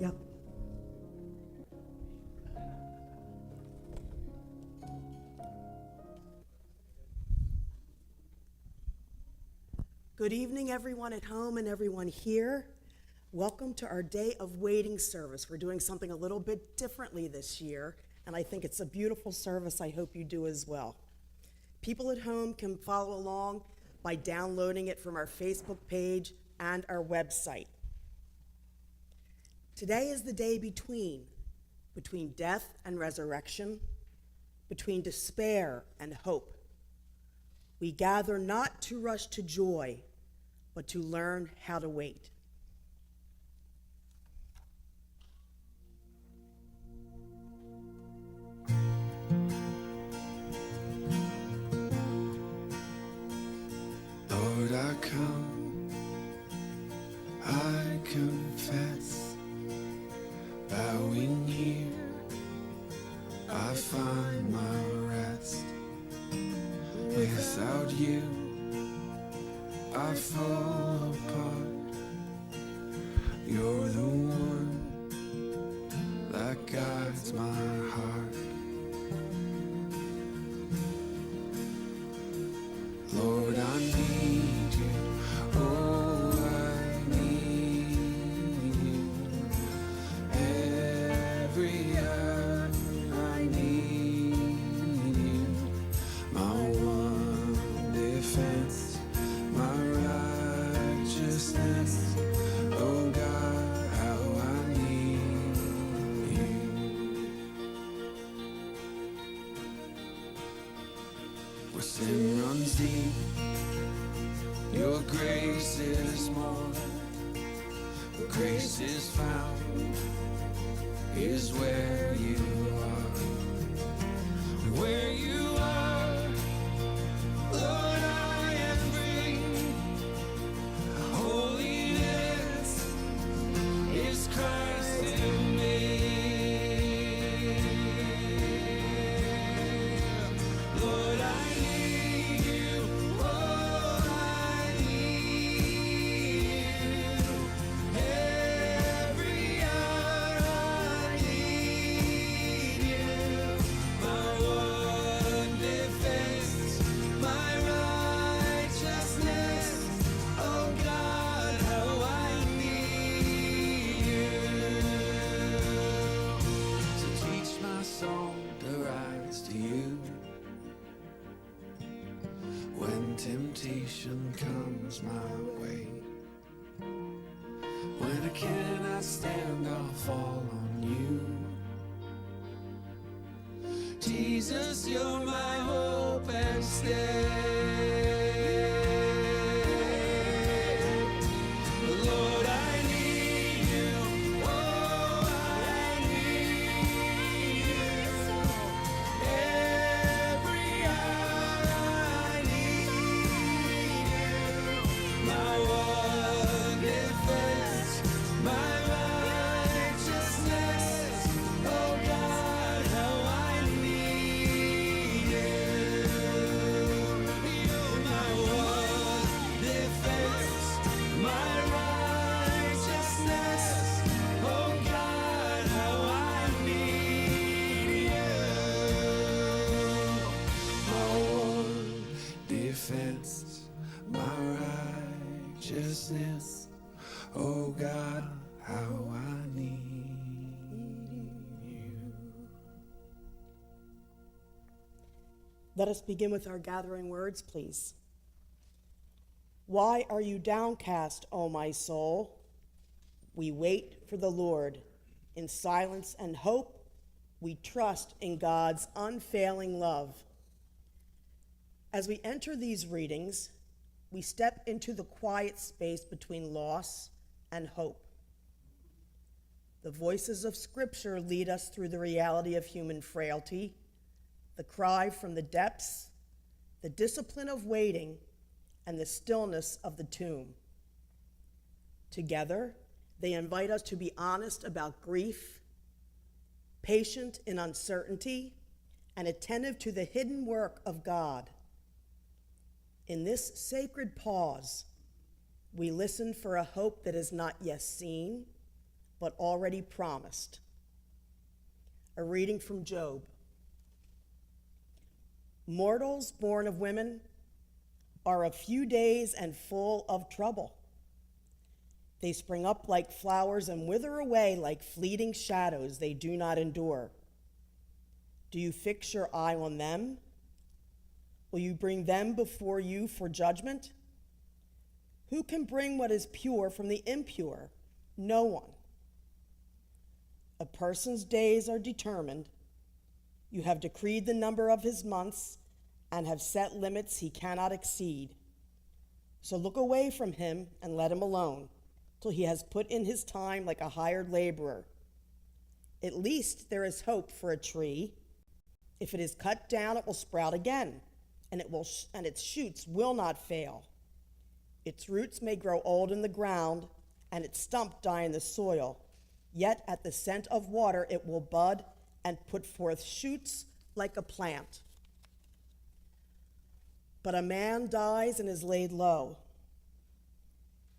Yep. Good evening, everyone at home and everyone here. Welcome to our Day of Waiting service. We're doing something a little bit differently this year, and I think it's a beautiful service. I hope you do as well. People at home can follow along by downloading it from our Facebook page and our website. Today is the day between death and resurrection, between despair and hope. We gather not to rush to joy, but to learn how to wait. Lord, I come, I confess, bowing here, I find my rest. Without you, I fall apart. You're the one that guides my heart. Lord, I need you. Oh, I need you. Every hour I need you. My one defense, my righteousness. Oh God, how I need you. Where sin runs deep, your grace is more. Where grace is found is where you are. Where you are, Lord, I am free. Holiness is Christ in me. Lord, I need you. Oh, I need you. Every hour I need you. My one defense, my righteousness. Oh God, how I need you. To teach my soul to rise to you. When temptation comes my way, when I cannot stand, I'll fall on you. Jesus, you're my hope and stay. Lord, I need you. Oh, I need you. Every hour I need you. My one defense, my righteousness. Oh God, how I need you. You're my one defense, my righteousness. Oh God, how I need you. My one defense, my righteousness. Oh God, how I need you. Let us begin with our gathering words, please. Why are you downcast, O my soul? We wait for the Lord. In silence and hope, we trust in God's unfailing love. As we enter these readings, we step into the quiet space between loss and hope. The voices of Scripture lead us through the reality of human frailty, the cry from the depths, the discipline of waiting, and the stillness of the tomb. Together, they invite us to be honest about grief, patient in uncertainty, and attentive to the hidden work of God. In this sacred pause, we listen for a hope that is not yet seen, but already promised. A reading from Job. Mortals born of women are a few days and full of trouble. They spring up like flowers and wither away like fleeting shadows. They do not endure. Do you fix your eye on them? Will you bring them before you for judgment? Who can bring what is pure from the impure? No one. A person's days are determined. You have decreed the number of his months and have set limits he cannot exceed. So look away from him and let him alone till he has put in his time like a hired laborer. At least there is hope for a tree. If it is cut down, it will sprout again, and its shoots will not fail. Its roots may grow old in the ground, and its stump die in the soil. Yet at the scent of water it will bud and put forth shoots like a plant. But a man dies and is laid low.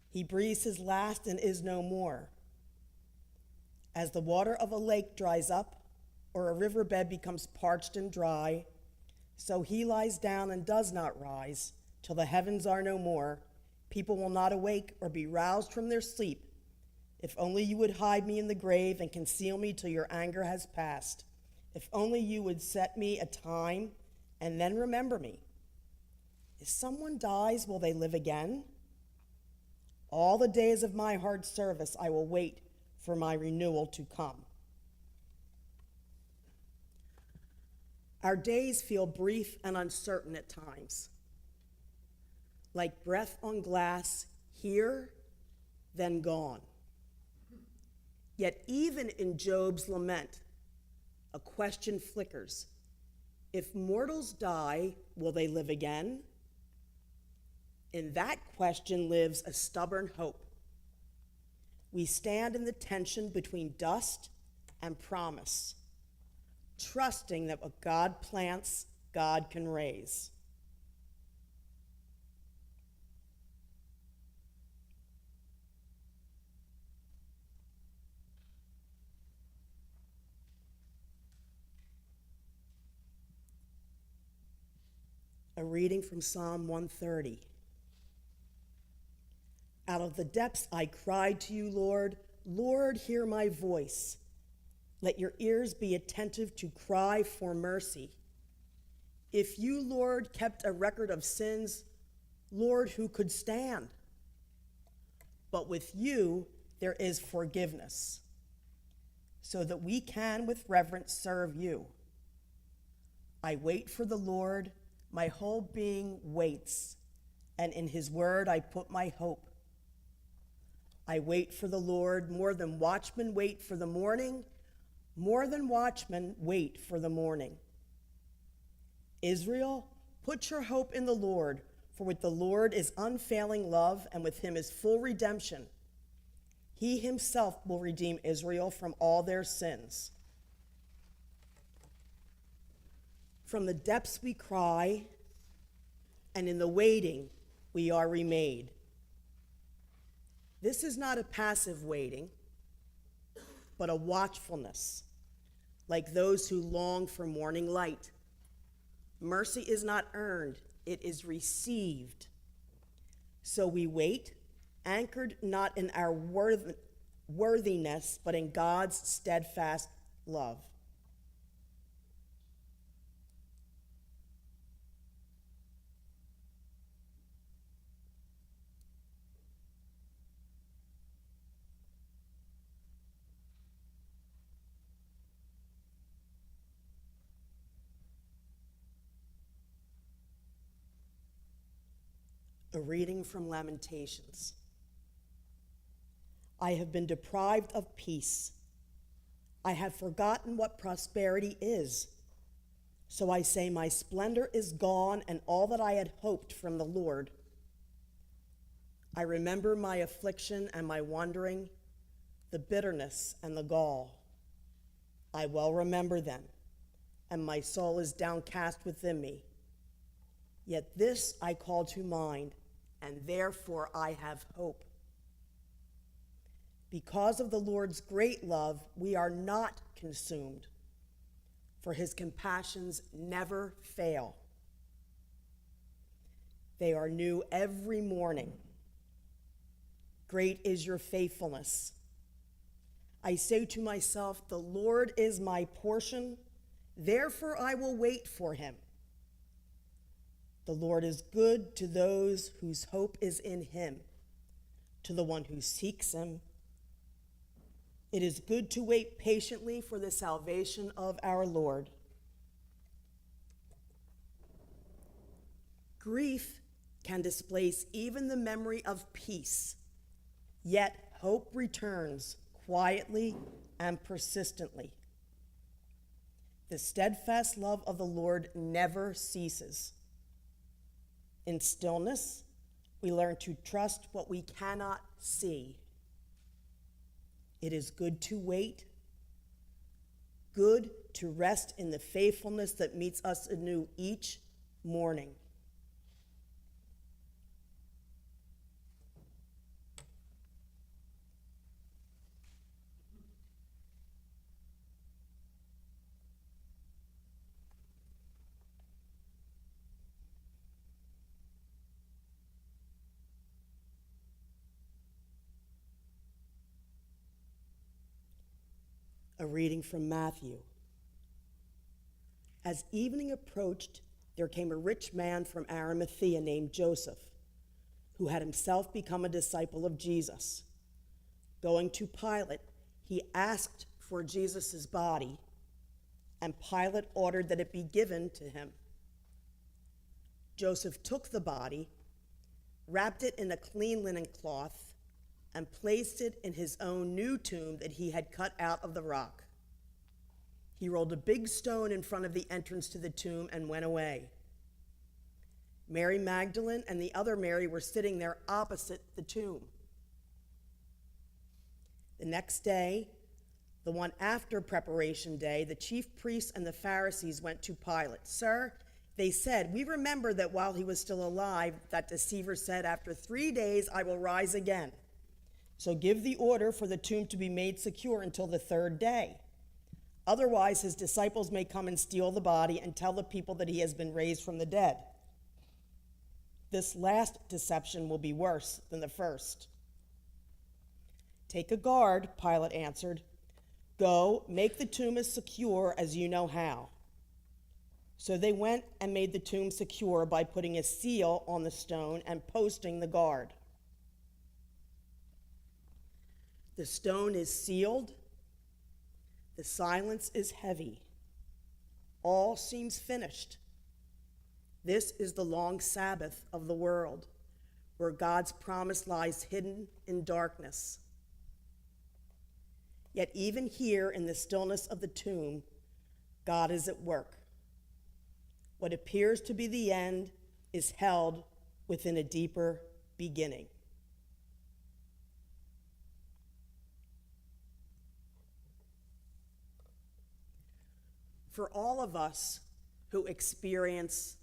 He breathes his last and is no more. As the water of a lake dries up, or a riverbed becomes parched and dry, so he lies down and does not rise till the heavens are no more. People will not awake or be roused from their sleep. If only you would hide me in the grave and conceal me till your anger has passed. If only you would set me a time and then remember me. If someone dies, will they live again? All the days of my hard service I will wait for my renewal to come. Our days feel brief and uncertain at times, like breath on glass, here, then gone. Yet even in Job's lament, a question flickers. If mortals die, will they live again? In that question lives a stubborn hope. We stand in the tension between dust and promise, trusting that what God plants, God can raise. A reading from Psalm 130. Out of the depths I cried to you, Lord. Lord, hear my voice. Let your ears be attentive to cry for mercy. If you, Lord, kept a record of sins, Lord, who could stand? But with you there is forgiveness, so that we can with reverence serve you. I wait for the Lord, my whole being waits, and in his word I put my hope. I wait for the Lord more than watchmen wait for the morning, more than watchmen wait for the morning. Israel, put your hope in the Lord, for with the Lord is unfailing love, and with him is full redemption. He himself will redeem Israel from all their sins. From the depths we cry, and in the waiting we are remade. This is not a passive waiting, but a watchfulness, like those who long for morning light. Mercy is not earned, it is received. So we wait, anchored not in our worthiness, but in God's steadfast love. A reading from Lamentations. I have been deprived of peace. I have forgotten what prosperity is. So I say, my splendor is gone, and all that I had hoped from the Lord. I remember my affliction and my wandering, the bitterness and the gall. I well remember them, and my soul is downcast within me. Yet this I call to mind, and therefore I have hope. Because of the Lord's great love, we are not consumed, for his compassions never fail. They are new every morning. Great is your faithfulness. I say to myself, the Lord is my portion, therefore I will wait for him. The Lord is good to those whose hope is in him, to the one who seeks him. It is good to wait patiently for the salvation of our Lord. Grief can displace even the memory of peace, yet hope returns quietly and persistently. The steadfast love of the Lord never ceases. In stillness, we learn to trust what we cannot see. It is good to wait, good to rest in the faithfulness that meets us anew each morning. A reading from Matthew. As evening approached, there came a rich man from Arimathea named Joseph, who had himself become a disciple of Jesus. Going to Pilate, he asked for Jesus' body, and Pilate ordered that it be given to him. Joseph took the body, wrapped it in a clean linen cloth, and placed it in his own new tomb that he had cut out of the rock. He rolled a big stone in front of the entrance to the tomb and went away. Mary Magdalene and the other Mary were sitting there opposite the tomb. The next day, the one after preparation day, the chief priests and the Pharisees went to Pilate. Sir, they said, we remember that while he was still alive, that deceiver said, after 3 days I will rise again. So give the order for the tomb to be made secure until the 3rd day. Otherwise, his disciples may come and steal the body and tell the people that he has been raised from the dead. This last deception will be worse than the first. Take a guard, Pilate answered. Go, make the tomb as secure as you know how. So they went and made the tomb secure by putting a seal on the stone and posting the guard. The stone is sealed. The silence is heavy. All seems finished. This is the long Sabbath of the world, where God's promise lies hidden in darkness. Yet even here in the stillness of the tomb, God is at work. What appears to be the end is held within a deeper beginning. For all of us who experience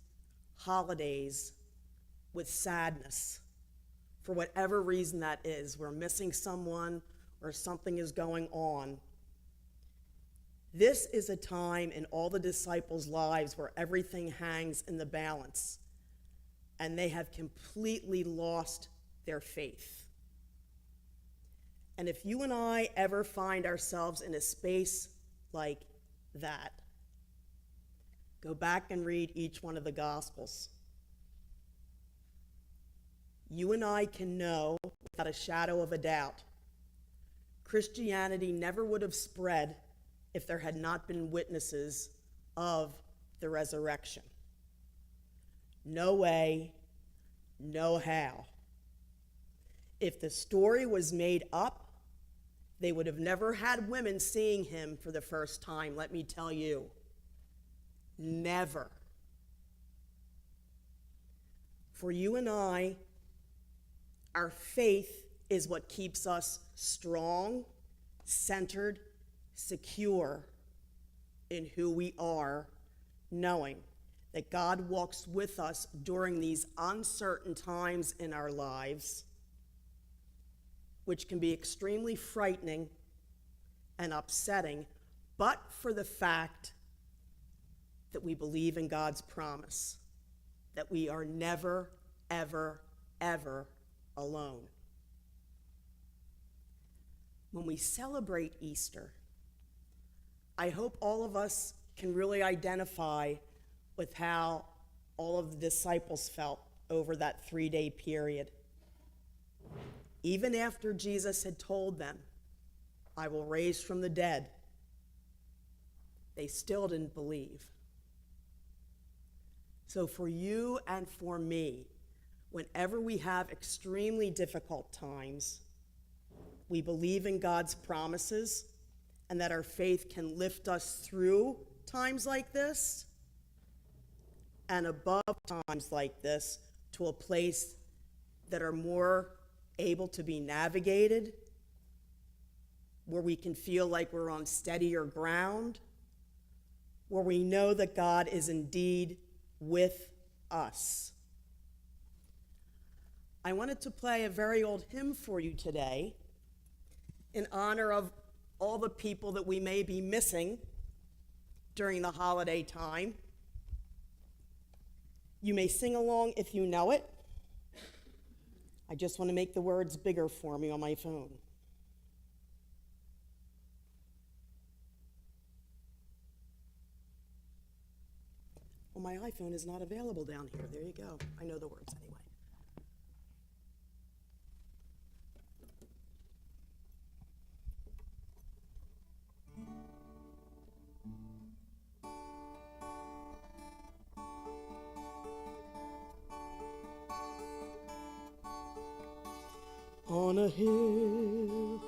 holidays with sadness, for whatever reason that is, we're missing someone or something is going on, this is a time in all the disciples' lives where everything hangs in the balance, and they have completely lost their faith. And if you and I ever find ourselves in a space like that, go back and read each one of the Gospels. You and I can know without a shadow of a doubt, Christianity never would have spread if there had not been witnesses of the resurrection. No way, no how. If the story was made up, they would have never had women seeing him for the first time, let me tell you. Never. For you and I, our faith is what keeps us strong, centered, secure in who we are, knowing that God walks with us during these uncertain times in our lives. which can be extremely frightening and upsetting, but for the fact that we believe in God's promise, that we are never, ever, ever alone. When we celebrate Easter, I hope all of us can really identify with how all of the disciples felt over that 3-day period. Even after Jesus had told them, "I will raise from the dead," they still didn't believe. So for you and for me, whenever we have extremely difficult times, we believe in God's promises and that our faith can lift us through times like this and above times like this to a place that are more able to be navigated, where we can feel like we're on steadier ground, where we know that God is indeed with us. I wanted to play a very old hymn for you today in honor of all the people that we may be missing during the holiday time. You may sing along if you know it. I just want to make the words bigger for me on my phone. Well, my iPhone is not available down here. There you go. I know the words anyway. On a hill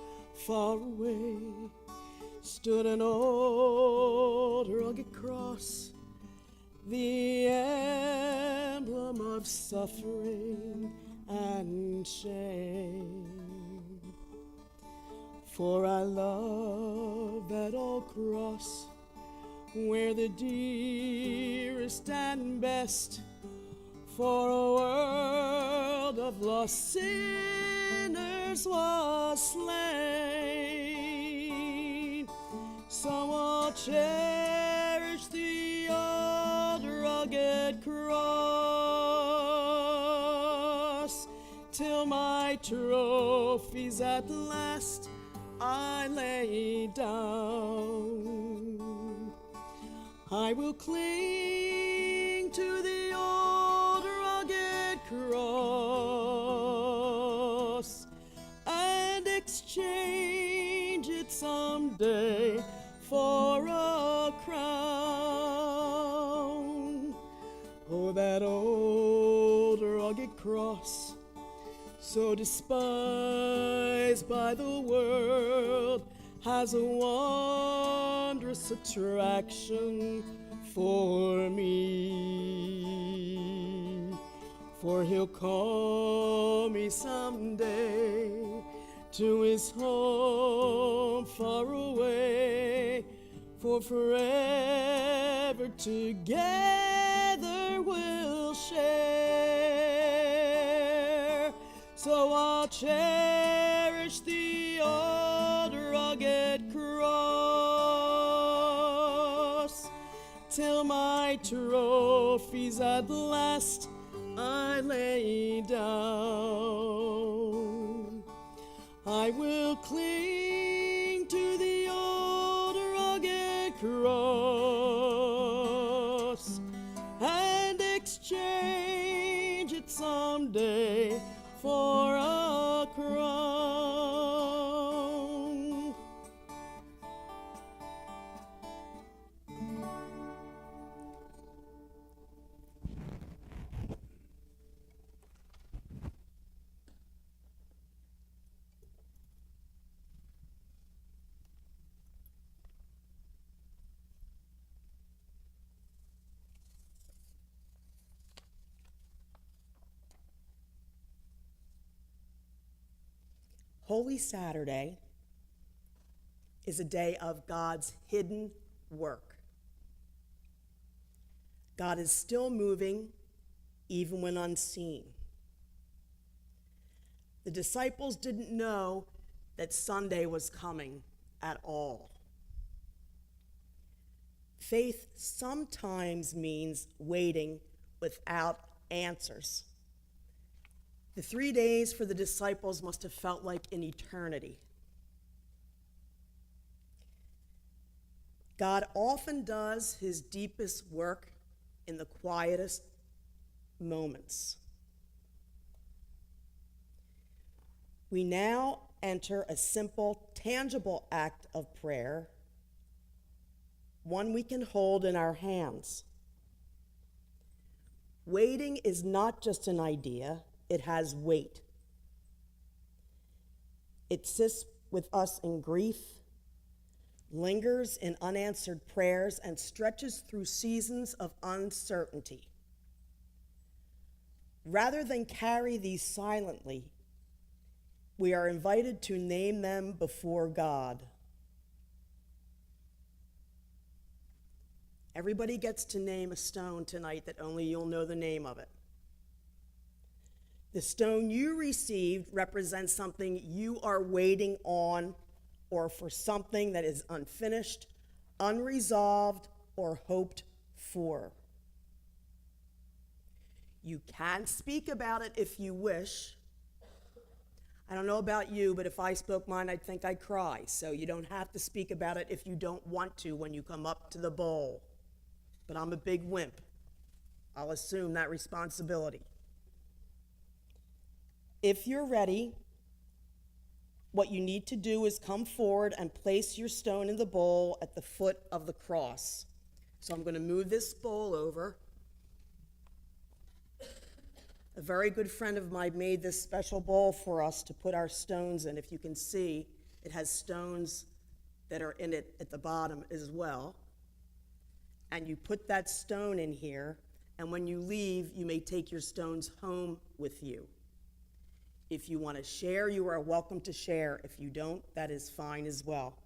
far away stood an old rugged cross, the emblem of suffering and shame. For I love that old cross, where the dearest and best for a world of lost sinners was slain. So I'll cherish the old rugged cross till my trophies at last I lay down. I will cling to the old rugged cross and exchange it someday for a crown. Oh, that old rugged cross, so despised by the world, has a wondrous attraction for me. For he'll call me someday to his home far away, for forever together we'll share. So I'll cherish the old rugged cross till my trophies at last I lay down. I will cling to the old rugged cross and exchange it someday for a crown. Holy Saturday is a day of God's hidden work. God is still moving, even when unseen. The disciples didn't know that Sunday was coming at all. Faith sometimes means waiting without answers. The 3 days for the disciples must have felt like an eternity. God often does his deepest work in the quietest moments. We now enter a simple, tangible act of prayer, one we can hold in our hands. Waiting is not just an idea, it has weight. It sits with us in grief, lingers in unanswered prayers, and stretches through seasons of uncertainty. Rather than carry these silently, we are invited to name them before God. Everybody gets to name a stone tonight that only you'll know the name of it. The stone you received represents something you are waiting on, or for something that is unfinished, unresolved, or hoped for. You can speak about it if you wish. I don't know about you, but if I spoke mine, I'd think I'd cry. So you don't have to speak about it if you don't want to when you come up to the bowl. But I'm a big wimp. I'll assume that responsibility. If you're ready, what you need to do is come forward and place your stone in the bowl at the foot of the cross. So I'm going to move this bowl over. A very good friend of mine made this special bowl for us to put our stones in. If you can see, it has stones that are in it at the bottom as well. And you put that stone in here, and when you leave, you may take your stones home with you. If you want to share, you are welcome to share. If you don't, that is fine as well.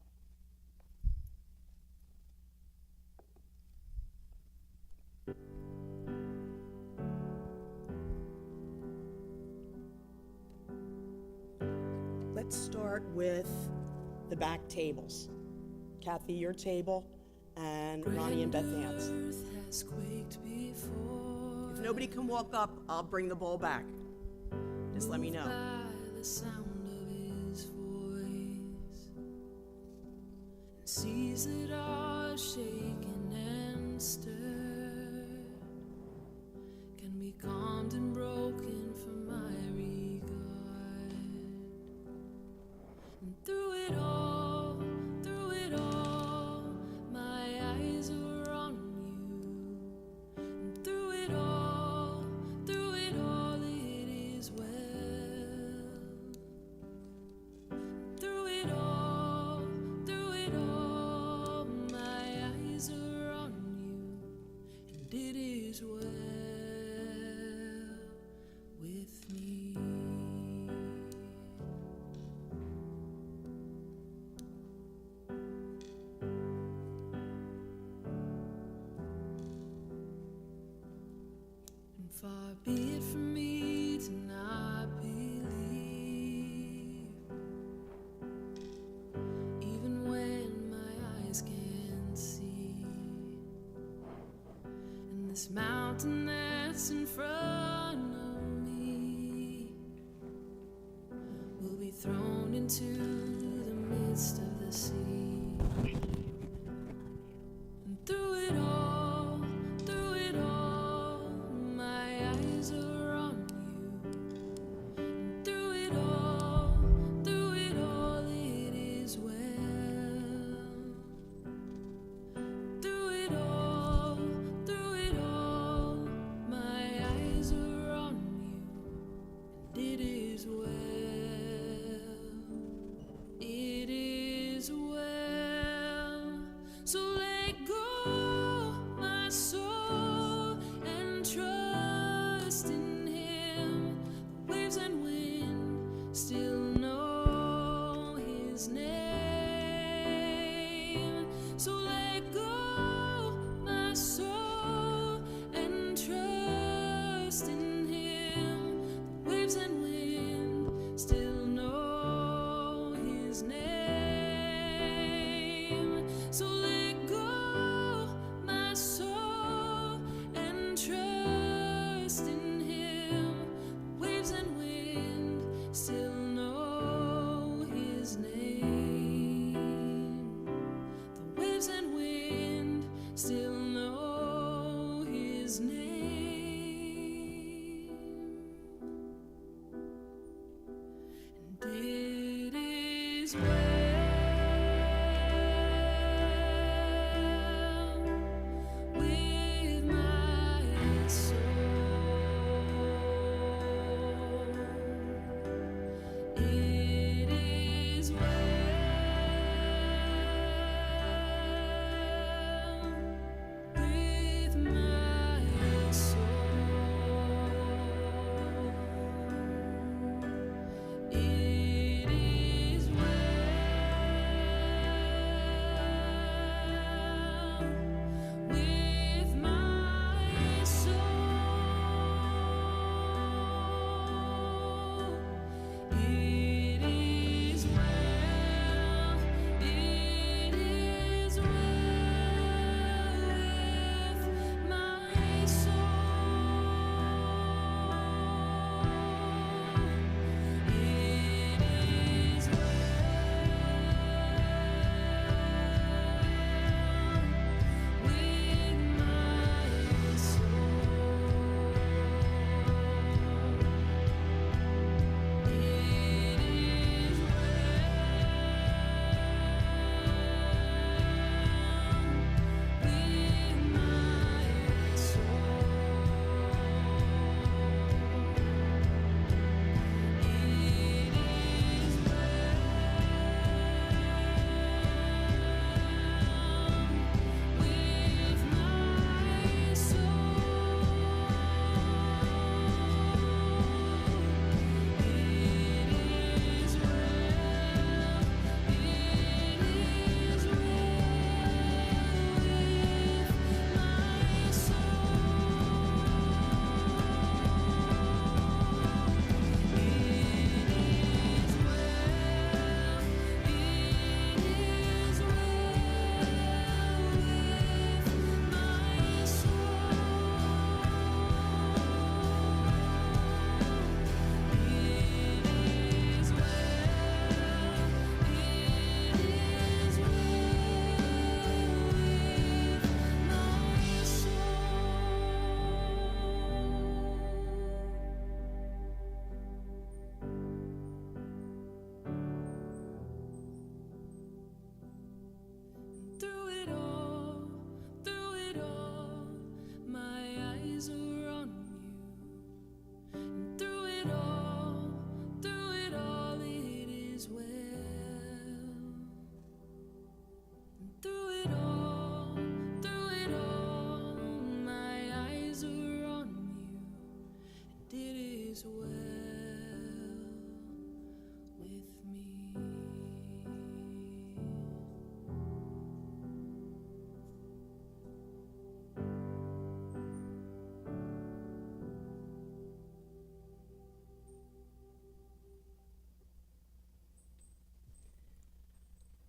Let's start with the back tables. Kathy, your table, and Ronnie and Beth Ann's. If nobody can walk up, I'll bring the bowl back. Just let me know. The sound of his voice, and seas that are shaken and stirred can be calmed and broken for my regard. And through it all, my eyes are on you. And through it all, it is well. Through it all, my eyes are on you, and it is well with me. And far be it from me to not believe, even when my eyes can't see. And this mountain that's in front of me will be thrown into the midst of the sea. And through it all, my eyes are on you. And through it all, it is well. Through it all, my eyes are on you, and it is well. It is well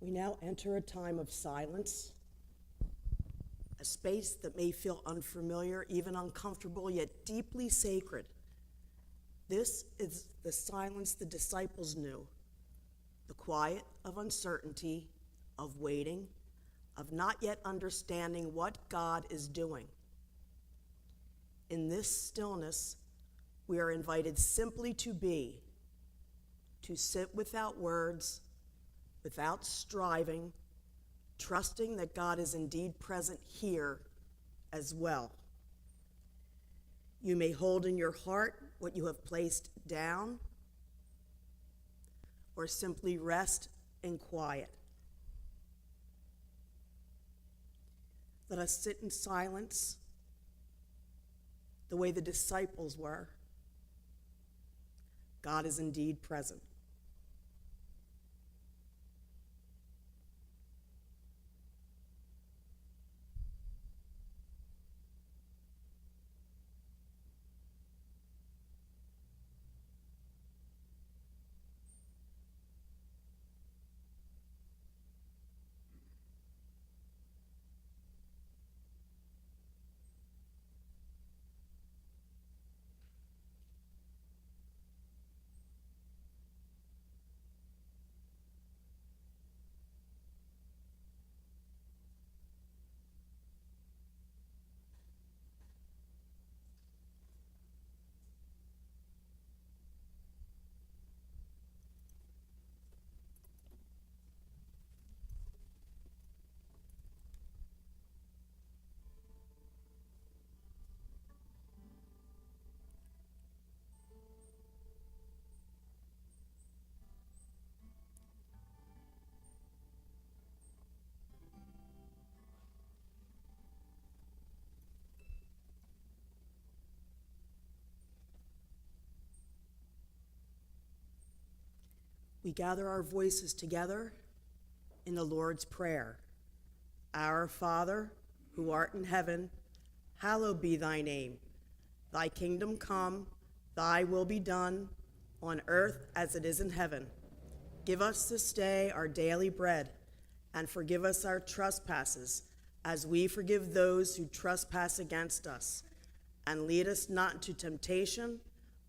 We now enter a time of silence, a space that may feel unfamiliar, even uncomfortable, yet deeply sacred. This is the silence the disciples knew, the quiet of uncertainty, of waiting, of not yet understanding what God is doing. In this stillness, we are invited simply to be, to sit without words, without striving, trusting that God is indeed present here as well. You may hold in your heart what you have placed down, or simply rest in quiet. Let us sit in silence the way the disciples were. God is indeed present. We gather our voices together in the Lord's Prayer. Our Father, who art in heaven, hallowed be thy name. Thy kingdom come, thy will be done, on earth as it is in heaven. Give us this day our daily bread, and forgive us our trespasses, as we forgive those who trespass against us. And lead us not into temptation,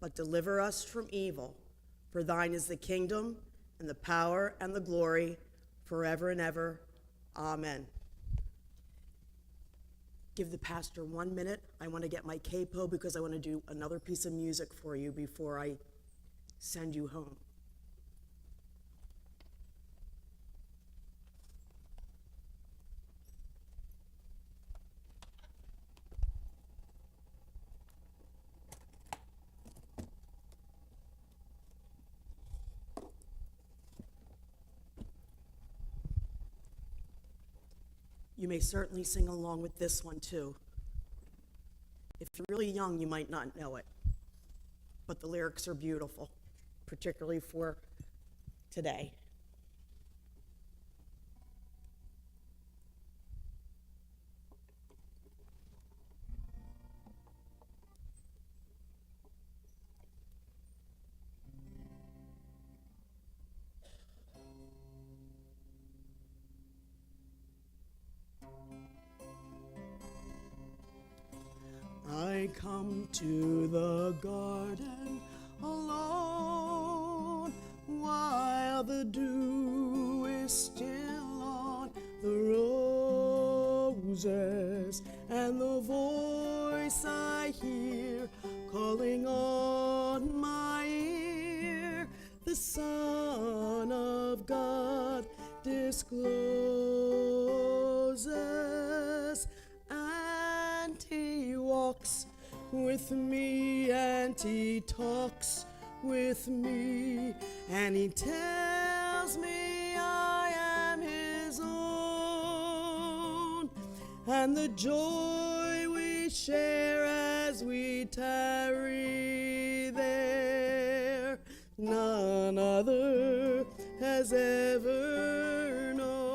but deliver us from evil. For thine is the kingdom, and the power, and the glory, forever and ever. Amen. Give the pastor 1 minute. I want to get my capo because I want to do another piece of music for you before I send you home. You may certainly sing along with this one too. If you're really young, you might not know it, but the lyrics are beautiful, particularly for today. I come to the garden alone, while the dew is still on the roses, and the voice I hear calling on my ear, the Son of God discloses, and he walks with me, and he talks with me, and he tells me I am his own, and the joy we share as we tarry there, none other has ever known.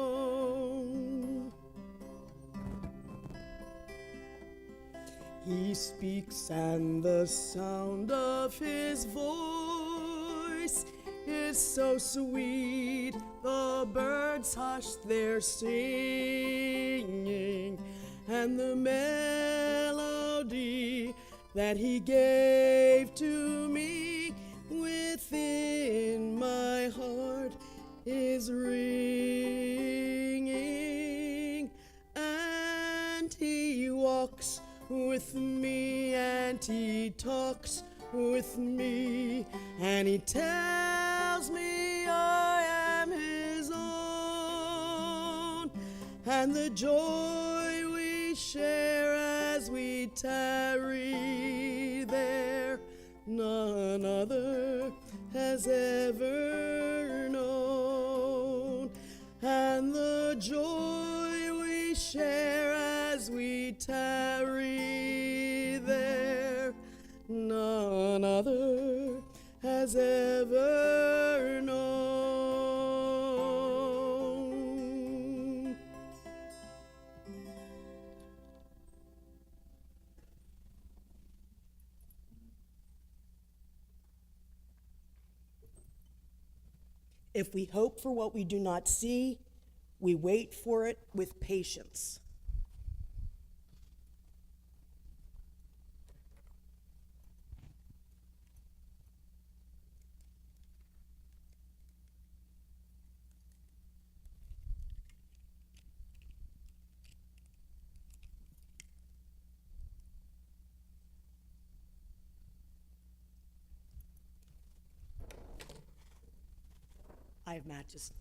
He speaks, and the sound of his voice is is so sweet, the birds hush their singing, and the melody that he gave to me within my heart is ringing. And he walks with me, and he talks with me, and he tells me I am his own. And the joy we share as we tarry there, none other has ever known. And the joy we share as we tarry there, none other has ever known. If we hope for what we do not see, we wait for it with patience. I have matches.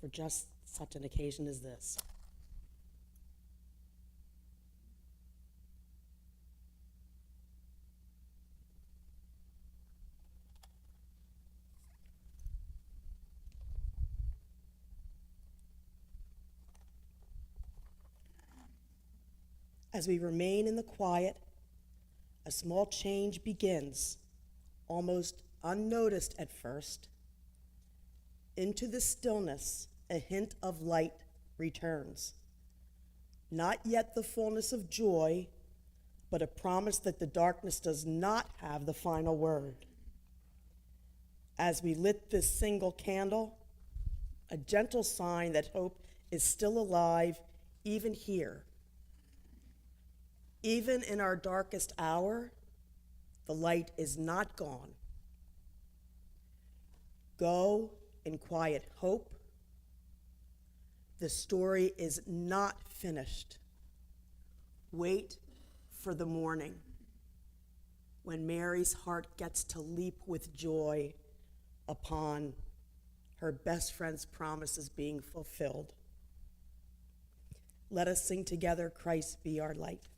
For just such an occasion as this. As we remain in the quiet, a small change begins, almost unnoticed at first. Into the stillness, a hint of light returns. Not yet the fullness of joy, but a promise that the darkness does not have the final word. As we lit this single candle, a gentle sign that hope is still alive even here. Even in our darkest hour, the light is not gone. Go in quiet hope. The story is not finished. Wait for the morning, when Mary's heart gets to leap with joy upon her best friend's promises being fulfilled. Let us sing together, Christ be our light.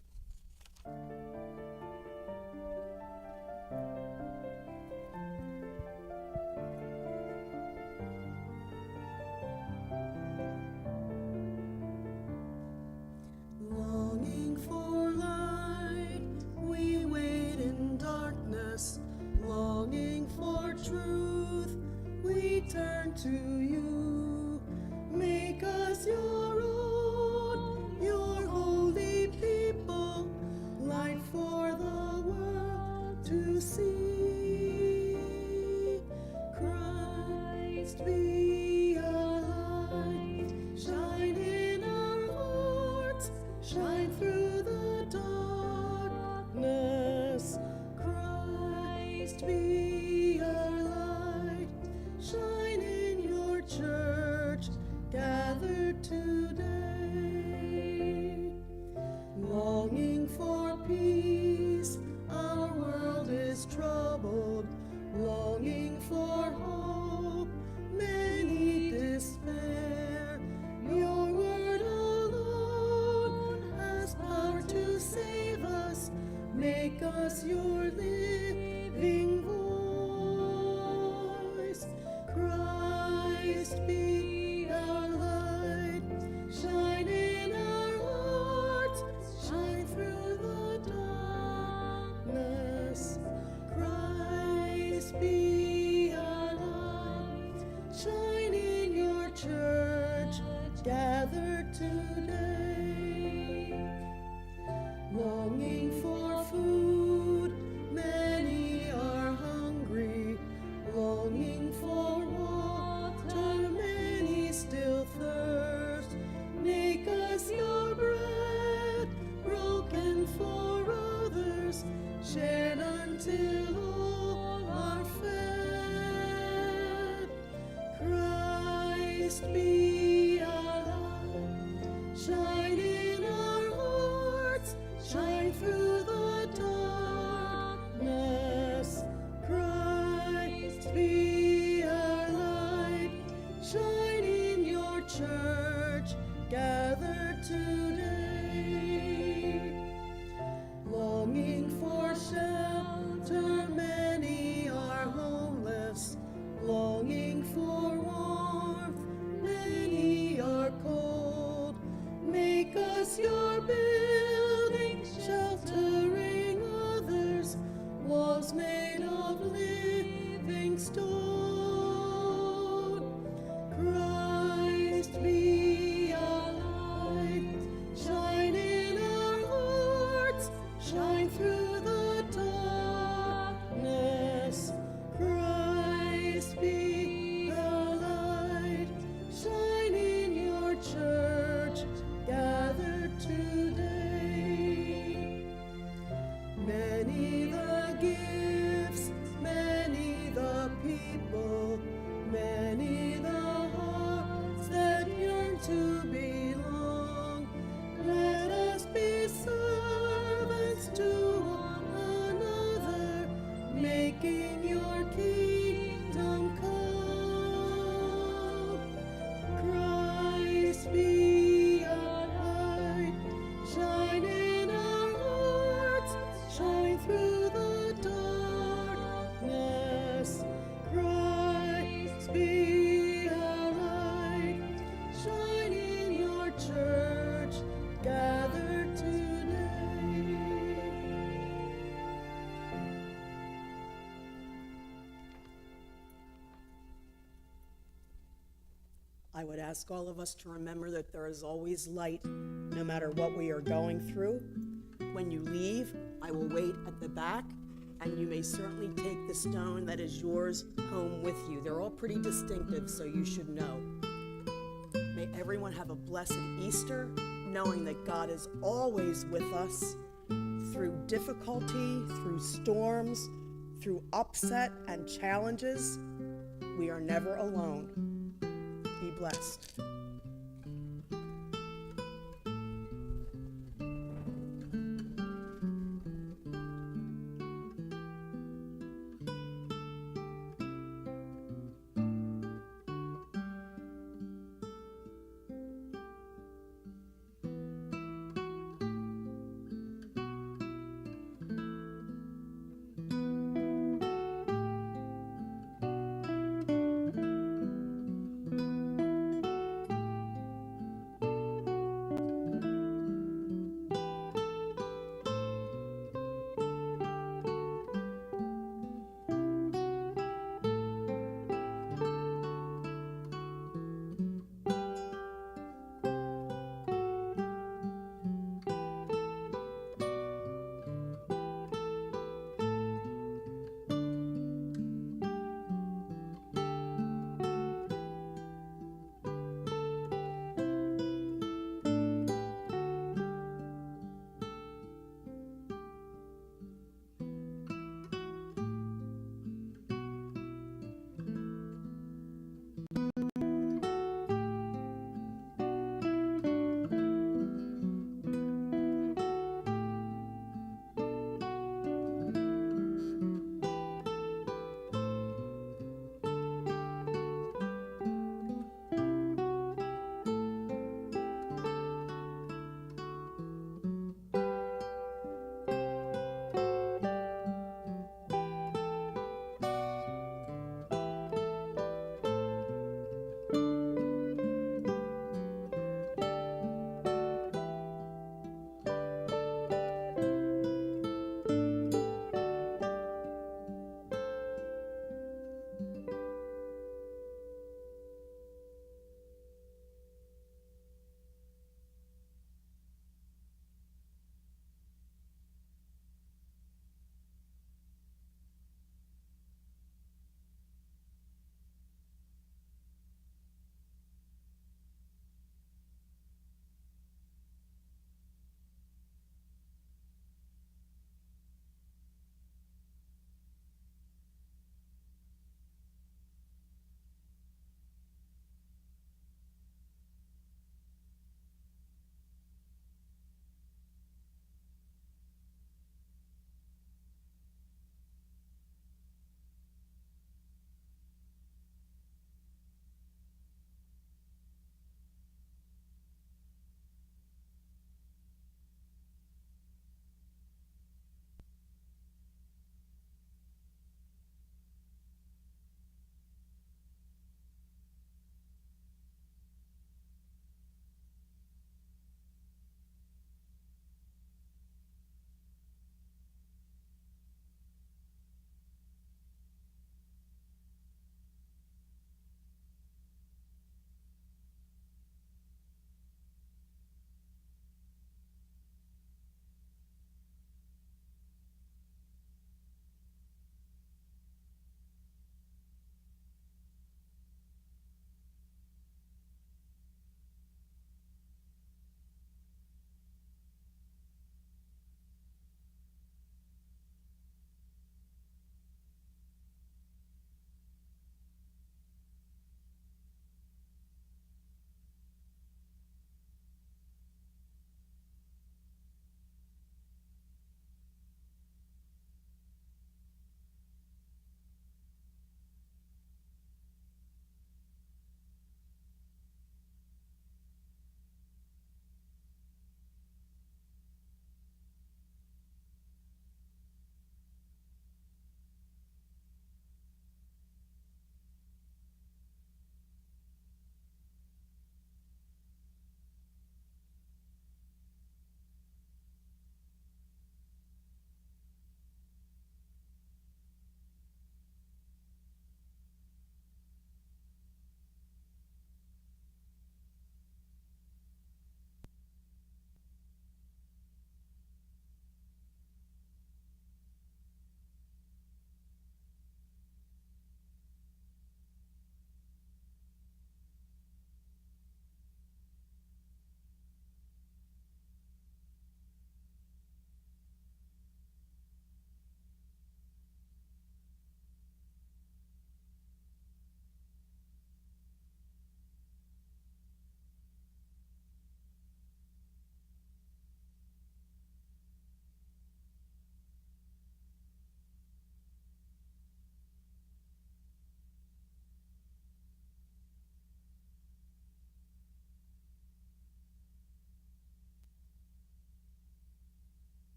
Longing for light, we wait in darkness. Longing for truth, we turn to you. Make us your own, your holy people, light for the world to see. Christ be our light, shine in our hearts, shine through the darkness. Christ be our light, shine in your church, gathered today. Longing for peace, our world is troubled. Longing for hope, many despair. Your word alone has power to save us. Make us your living voice. Christ be our light, shine in our hearts, shine through the darkness. Christ be our light, shine in your church, gathered today. Longing longing for food. Many are hungry, longing for water. Many still thirst. Make us your bread, broken for others, shared until all are fed. Christ be our light, shine in our hearts, shine through the darkness. Christ be our light, shine in your church, gathered today. Longing for shelter, many are homeless, longing for warmth, many are cold. Make us your building, sheltering others, walls made of living stone. Christ be our light, shine in our hearts, shine through the darkness. Christ be our light, shine in your church, gathered today. Many the gifts, many the people, many the hearts that yearn to belong. Let us be servants to one another, making your kingdom come. Christ be our light, shine in our hearts, shine through the darkness. Christ be our light, shine in your church, gathered today. I would ask all of us to remember that there is always light, no matter what we are going through. When you leave, I will wait at the back, and you may certainly take the stone that is yours home with you. They're all pretty distinctive, so you should know. May everyone have a blessed Easter, knowing that God is always with us through difficulty, through storms, through upset and challenges. We are never alone. Be blessed.